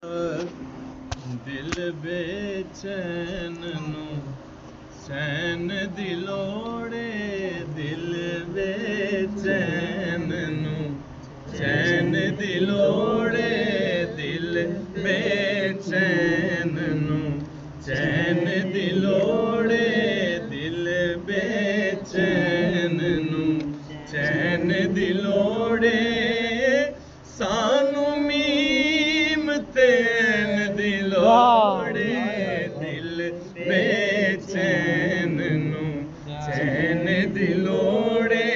दिल बेचैन नू चैन दी लोड़े, दिल बेचैन नू चैन दी लोड़े, दिल बेचैन नू चैन दी लोड़े, दिल बेचैन नू चैन दी लोड़े, सानू मीम तैन दी लोड़े, दिल बेचैन नू चैन दी लोड़े,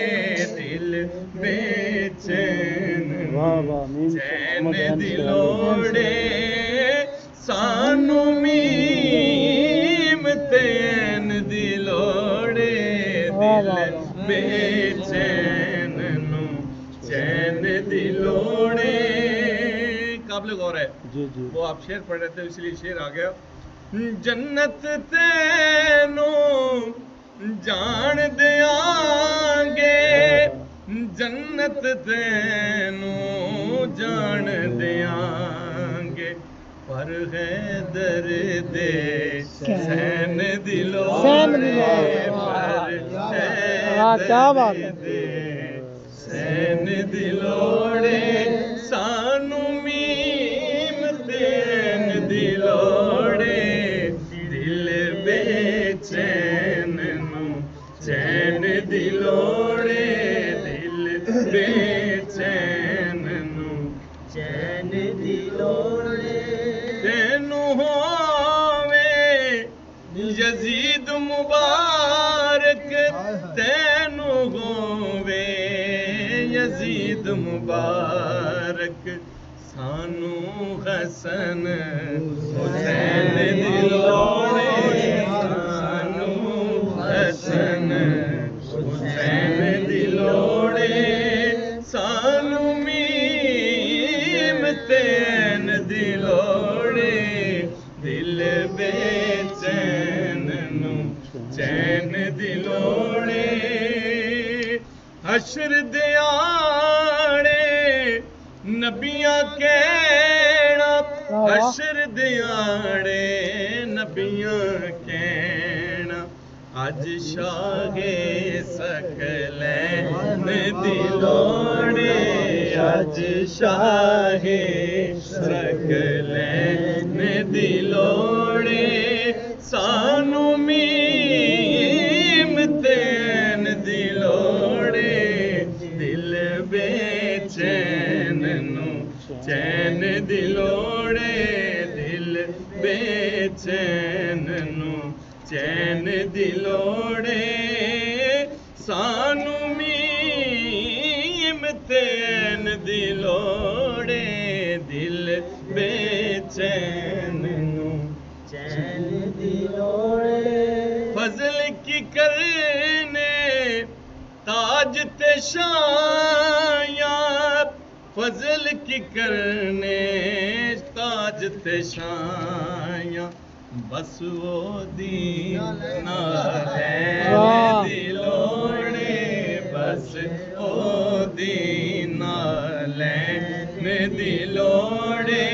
दिल बेचैन नू चैन दी लोड़े, सानू मीम तैन दी लोड़े, दिल बेचैन नू चैन दी लोड़े। काबिल गौर है जी जी। वो आप शेर पढ़ रहे थे इसलिए शेर आ गया। जन्नत तैनू जान देंगे, जन्नत तैनू जान देंगे, पर है दर्द सैन दी लोड़े, पर है दर्द सैन दी लोड़े, सानू मीम तैन दी लोड़े, दिल बेचैन नू चैन दी लोड़े, दिल बेचैन नू चैन दी लोड़े। तैनू होवे यजीद मुबारक, तैनू होवे यजीद मुबारक, सानू हसन हुसैन दी लोड़े, सानू हसन हुसैन दी लोड़े, सानू मीम तैन दी लोड़े, दिल बेचैन नू चैन दी लोड़े। हशर दियाड़े नबियां कहना, हशर दियाड़े नबियां कहना, अज शाहे सकलैन दी लोड़े, अज शाहे सकलैन दी लोड़े, सानू मीम तैन दी लोड़े, दिल बेचैन नू चैन दी लोड़े, दिल बेचैन नू चैन दी लोड़े, सानू मीम तैन दी लोड़े, दिल बेचैन नू चैन दी लोड़े। फजल की करने ताज ते शाया, फजल की करने ताज ते शाया, बस वो दीन नालैन दी लोड़े, बस वो दीन नालैन दी लोड़े,